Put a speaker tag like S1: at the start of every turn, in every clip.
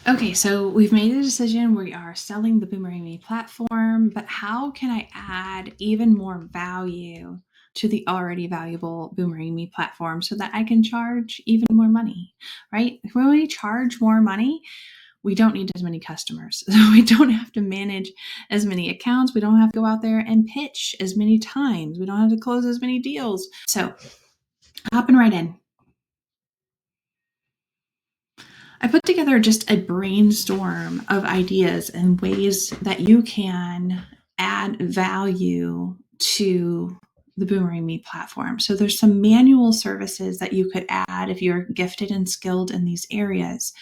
S1: Okay, so we've made a decision. We are selling the BoomerangMe platform, but how can I add even more value to the already valuable BoomerangMe platform so that I can charge even more money, right? When we charge more money, we don't need as many customers. So we don't have to manage as many accounts. We don't have to go out there and pitch as many times. We don't have to close as many deals. So hopping right in. I put together just a brainstorm of ideas and ways that you can add value to the BoomerangMe platform. So there's some manual services that you could add if you're gifted and skilled in these areas.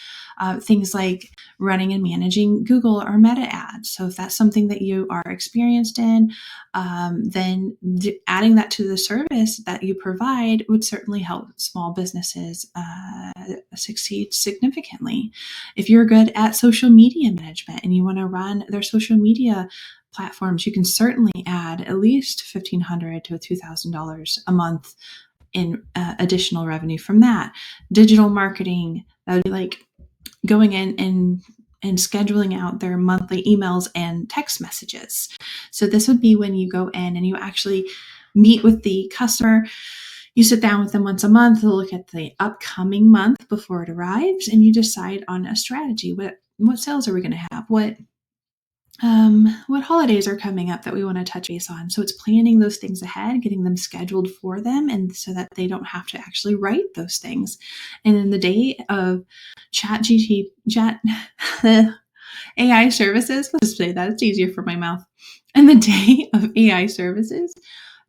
S1: Things like running and managing Google or Meta ads. So if that's something that you are experienced in, then adding that to the service that you provide would certainly help small businesses succeed significantly. If you're good at social media management and you want to run their social media platforms, you can certainly add at least $1,500 to $2,000 a month in additional revenue from that. Digital marketing, that would be like going in and scheduling out their monthly emails and text messages. So this would be when you go in and you actually meet with the customer. You sit down with them once a month to look at the upcoming month before it arrives, and you decide on a strategy. What sales are we going to have? What holidays are coming up that we want to touch base on? So it's planning those things ahead, getting them scheduled for them, and so that they don't have to actually write those things. And in the day of chat AI services, let's just say that it's easier for my mouth. In the day of AI services,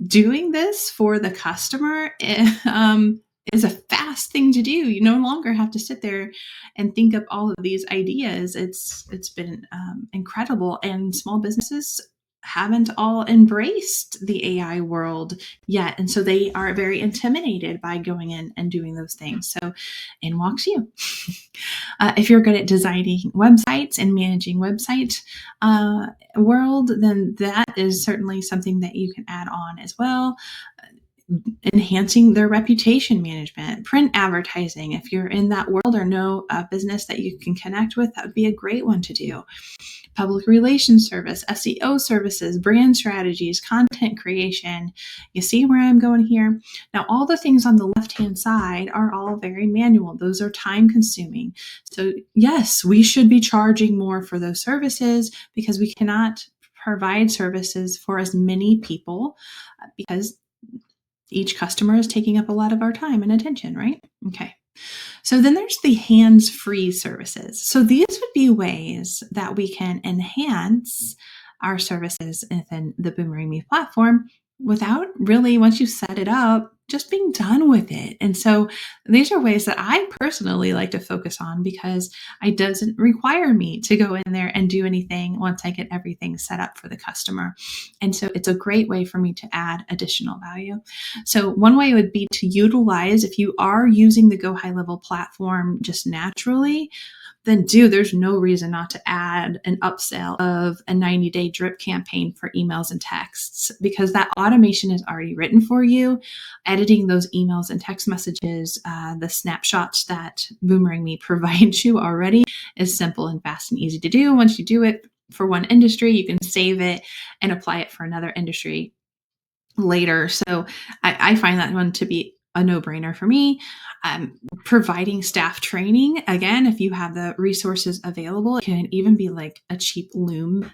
S1: doing this for the customer is a fast thing to do. You no longer have to sit there and think up all of these ideas. It's been incredible, and small businesses haven't all embraced the AI world yet, and so they are very intimidated by going in and doing those things. So in walks you. If you're good at designing websites and managing website world, then that is certainly something that you can add on as well. Enhancing their reputation management, print advertising. If you're in that world or know a business that you can connect with, that would be a great one to do. Public relations service, SEO services, brand strategies, content creation. You see where I'm going here? Now, all the things on the left-hand side are all very manual. Those are time consuming. So yes, we should be charging more for those services because we cannot provide services for as many people because each customer is taking up a lot of our time and attention, right? Okay. So then there's the hands-free services. So these would be ways that we can enhance our services within the BoomerangMe platform without really, once you set it up, just being done with it. And so these are ways that I personally like to focus on because it doesn't require me to go in there and do anything once I get everything set up for the customer. And so it's a great way for me to add additional value. So one way would be to utilize, if you are using the Go High Level platform just naturally, then there's no reason not to add an upsell of a 90-day drip campaign for emails and texts because that automation is already written for you. Editing those emails and text messages, the snapshots that BoomerangMe provides you already is simple and fast and easy to do. Once you do it for one industry, you can save it and apply it for another industry later. So I find that one to be a no-brainer for me. Providing staff training. Again, if you have the resources available, it can even be like a cheap Loom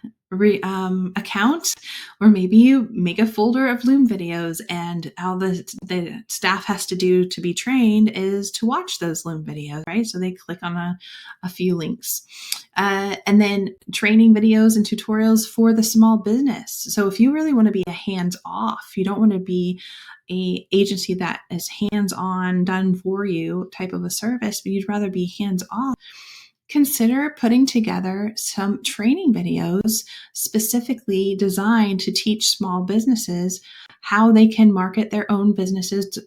S1: account, or maybe you make a folder of Loom videos and all the staff has to do to be trained is to watch those Loom videos, right? So they click on a few links. And then training videos and tutorials for the small business. So if you really want to be a hands-off, you don't want to be a agency that is hands-on, done for you type of a service, but you'd rather be hands-off, consider putting together some training videos specifically designed to teach small businesses how they can market their own businesses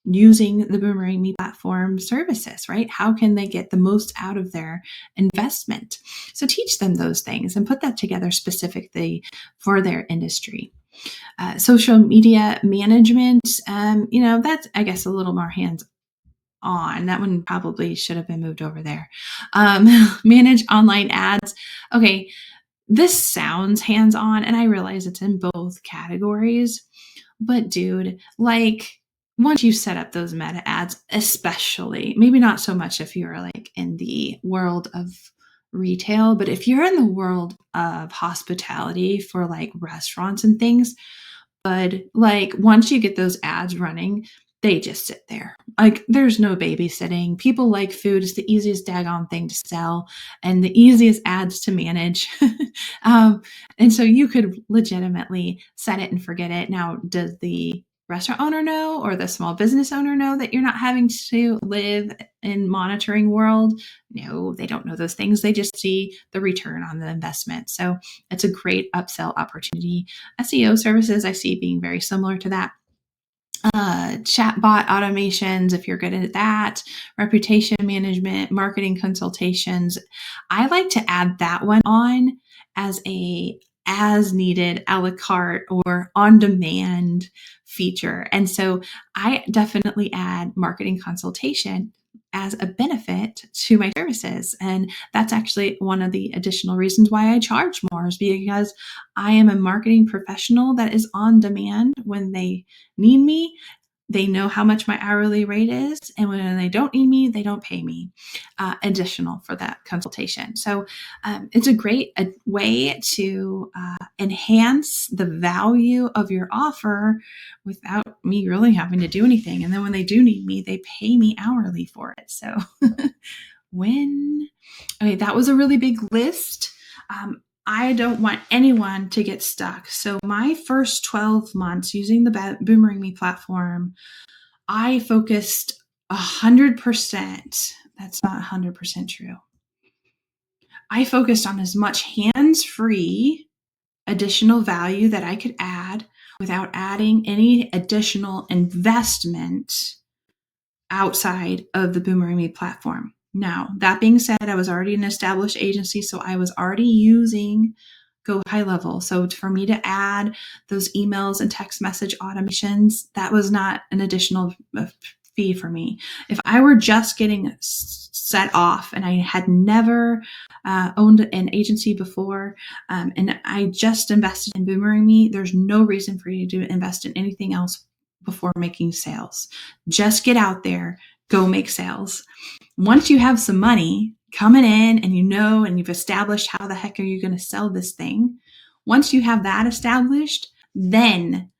S1: using the BoomerangMe platform services, right? How can they get the most out of their investment? So teach them those things and put that together specifically for their industry. Social media management, that's, I guess, a little more hands on. That one probably should have been moved over there. Manage online ads. Okay, this sounds hands-on, and I realize it's in both categories. But dude, like, once you set up those meta ads, especially, maybe not so much if you're like in the world of retail, but if you're in the world of hospitality for like restaurants and things, but like once you get those ads running, they just sit there. Like there's no babysitting. People like food. It's the easiest daggone thing to sell and the easiest ads to manage. And so you could legitimately set it and forget it. Now, does the restaurant owner know or the small business owner know that you're not having to live in monitoring world? No, they don't know those things. They just see the return on the investment. So it's a great upsell opportunity. SEO services I see being very similar to that. Chatbot automations, if you're good at that, reputation management, marketing consultations. I like to add that one on as a as needed, a la carte, or on demand feature. And so I definitely add marketing consultation as a benefit to my services. And that's actually one of the additional reasons why I charge more, is because I am a marketing professional that is on demand when they need me. They know how much my hourly rate is, and when they don't need me, they don't pay me additional for that consultation. So it's a great way to enhance the value of your offer without me really having to do anything. And then when they do need me, they pay me hourly for it. So okay, that was a really big list. I don't want anyone to get stuck. So my first 12 months using the BoomerangMe platform, I focused 100%. That's not 100% true. I focused on as much hands-free additional value that I could add without adding any additional investment outside of the BoomerangMe platform. Now, that being said, I was already an established agency, so I was already using Go High Level. So for me to add those emails and text message automations, that was not an additional fee for me. If I were just getting set off and I had never owned an agency before, and I just invested in BoomerangMe, there's no reason for you to invest in anything else before making sales. Just get out there, go make sales. Once you have some money coming in and you know, and you've established how the heck are you going to sell this thing, once you have that established, then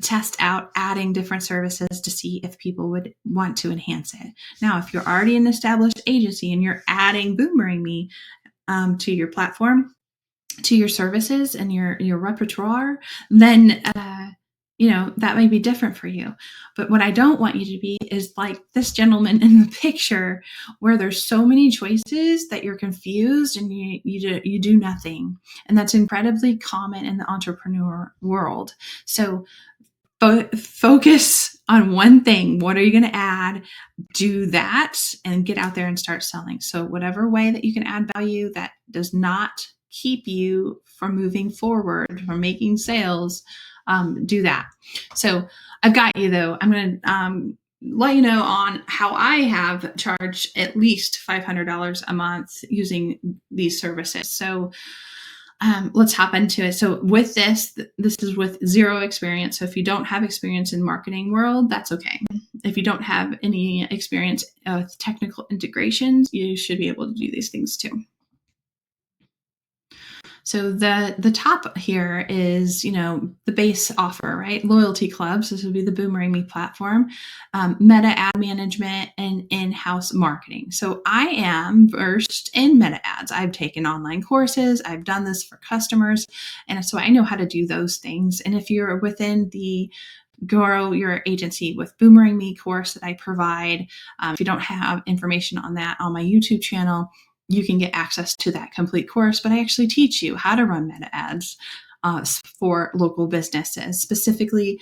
S1: test out adding different services to see if people would want to enhance it. Now, if you're already an established agency and you're adding BoomerangMe to your platform, to your services and your repertoire, then that may be different for you. But what I don't want you to be is like this gentleman in the picture, where there's so many choices that you're confused and you do nothing. And that's incredibly common in the entrepreneur world. So focus on one thing. What are you going to add? Do that and get out there and start selling. So whatever way that you can add value that does not keep you from moving forward, from making sales, do that. So I've got you though. I'm going to let you know on how I have charged at least $500 a month using these services. So let's hop into it. So with this is with zero experience. So if you don't have experience in marketing world, that's okay. If you don't have any experience with technical integrations, you should be able to do these things too. So the top here is, the base offer, right? Loyalty clubs. This would be the BoomerangMe platform, meta ad management, and in-house marketing. So I am versed in meta ads. I've taken online courses. I've done this for customers. And so I know how to do those things. And if you're within the Grow Your Agency with BoomerangMe course that I provide, if you don't have information on that on my YouTube channel, you can get access to that complete course, but I actually teach you how to run meta ads for local businesses, specifically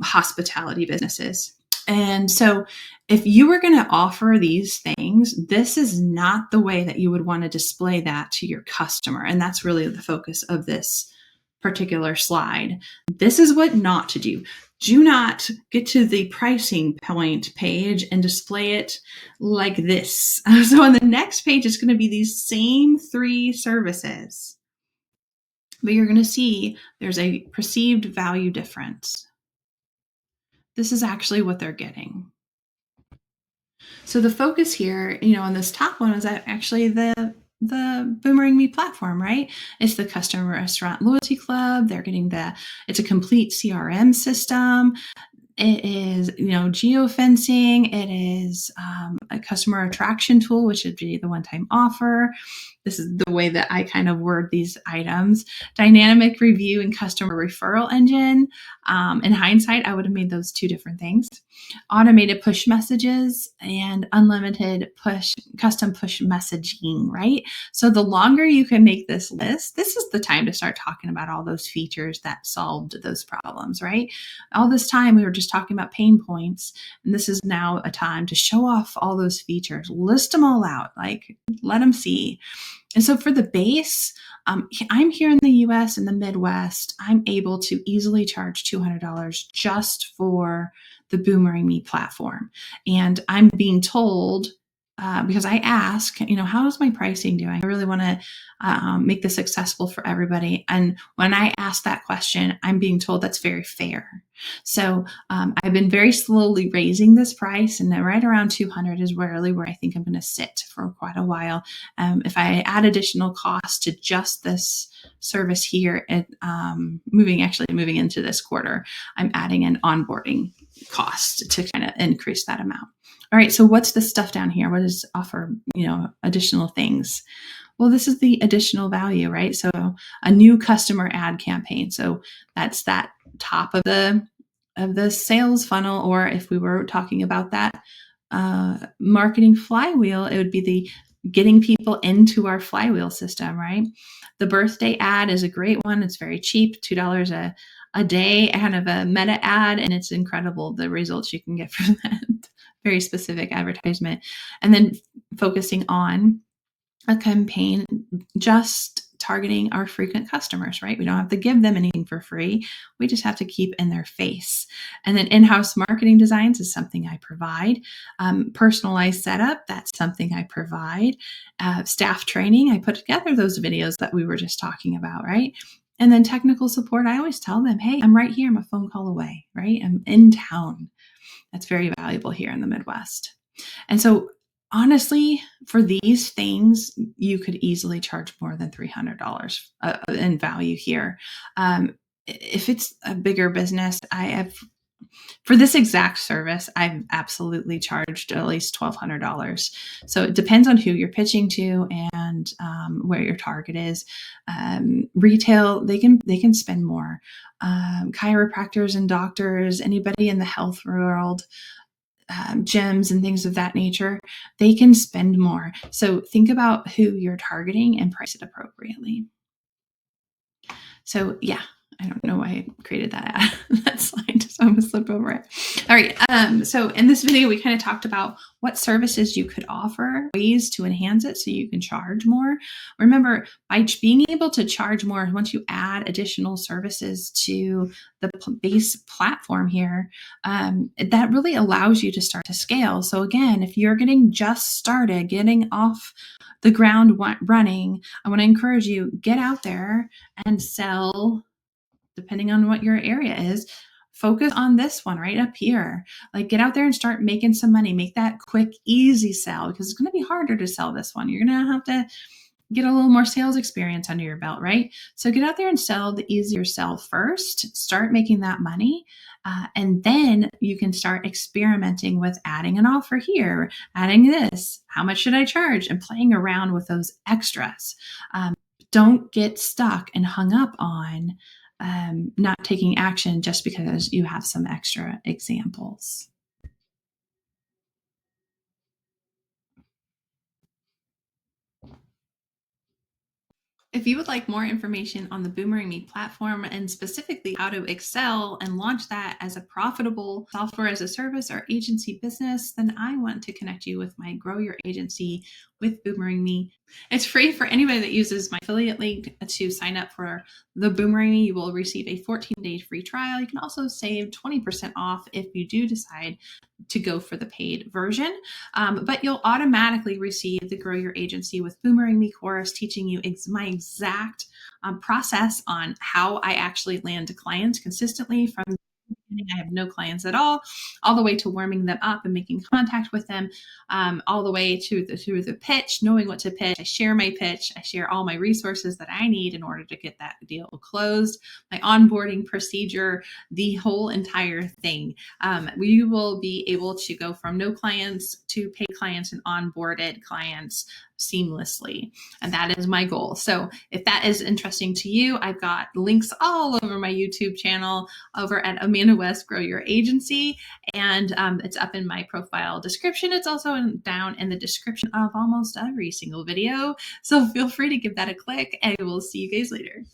S1: hospitality businesses. And so if you were going to offer these things, this is not the way that you would want to display that to your customer. And that's really the focus of this particular slide. This is what not to do. do not get to the pricing point page and display it like this. So on the next page, it's going to be these same 3 services, but you're going to see there's a perceived value difference. This is actually what they're getting. So the focus here, on this top one is actually the BoomerangMe platform, right? It's the customer restaurant loyalty club. They're getting it's a complete CRM system. It is, geofencing. It is a customer attraction tool, which would be the one-time offer. This is the way that I kind of word these items. Dynamic review and customer referral engine. In hindsight, I would have made those 2 different things. Automated push messages and unlimited custom push messaging, right? So the longer you can make this list, this is the time to start talking about all those features that solved those problems, right? All this time we were just talking about pain points, and this is now a time to show off all those features, list them all out, like let them see. And so for the base, I'm here in the US, in the Midwest, I'm able to easily charge $200 just for the BoomerangMe platform. And I'm being told, because I ask, how is my pricing doing? I really want to make this accessible for everybody. And when I ask that question, I'm being told that's very fair. So I've been very slowly raising this price, and then right around 200 is really where I think I'm going to sit for quite a while. If I add additional costs to just this service here, moving into this quarter, I'm adding an onboarding cost to kind of increase that amount. All right, so what's the stuff down here? What does offer, additional things? Well, this is the additional value, right? So a new customer ad campaign. So that's that top of the sales funnel, or if we were talking about that marketing flywheel, it would be the getting people into our flywheel system, right? The birthday ad is a great one. It's very cheap, $2 a day, kind of a meta ad, and it's incredible the results you can get from that. Very specific advertisement. And then focusing on a campaign just targeting our frequent customers, right? We don't have to give them anything for free. We just have to keep in their face. And then in-house marketing designs is something I provide. Personalized setup, that's something I provide. Staff training, I put together those videos that we were just talking about, right? And then technical support, I always tell them, hey, I'm right here. I'm a phone call away, right? I'm in town. That's very valuable here in the Midwest. And so honestly, for these things, you could easily charge more than $300 in value here. If it's a bigger business, for this exact service, I've absolutely charged at least $1,200. So it depends on who you're pitching to and where your target is. Retail, they can spend more. Chiropractors and doctors, anybody in the health world, gyms and things of that nature, they can spend more. So think about who you're targeting and price it appropriately. So yeah, I don't know why I created that slide, so I'm gonna slip over it. All right, so in this video, we kind of talked about what services you could offer, ways to enhance it so you can charge more. Remember, by being able to charge more, once you add additional services to the base platform here, that really allows you to start to scale. So again, if you're getting just started, getting off the ground running, I want to encourage you, get out there and sell, depending on what your area is. Focus on this one right up here. Like, get out there and start making some money. Make that quick, easy sell, because it's going to be harder to sell this one. You're going to have to get a little more sales experience under your belt, right? So get out there and sell the easier sell first. Start making that money. And then you can start experimenting with adding an offer here, adding this. How much should I charge? And playing around with those extras. Don't get stuck and hung up on not taking action just because you have some extra examples. If you would like more information on the BoomerangMe platform and specifically how to excel and launch that as a profitable software as a service or agency business, then I want to connect you with my Grow Your Agency with BoomerangMe. It's free for anybody that uses my affiliate link to sign up for the BoomerangMe. You will receive a 14-day free trial. You can also save 20% off if you do decide to go for the paid version. But you'll automatically receive the Grow Your Agency with BoomerangMe course teaching you my exact process on how I actually land clients consistently from the beginning. I have no clients at all the way to warming them up and making contact with them, all the way to through the pitch, knowing what to pitch. I share my pitch. I share all my resources that I need in order to get that deal closed, my onboarding procedure, the whole entire thing. We will be able to go from no clients to paid clients and onboarded clients seamlessly. And that is my goal. So if that is interesting to you, I've got links all over my YouTube channel over at Amanda West Grow Your Agency. And it's up in my profile description. It's also down in the description of almost every single video. So feel free to give that a click, and we'll see you guys later.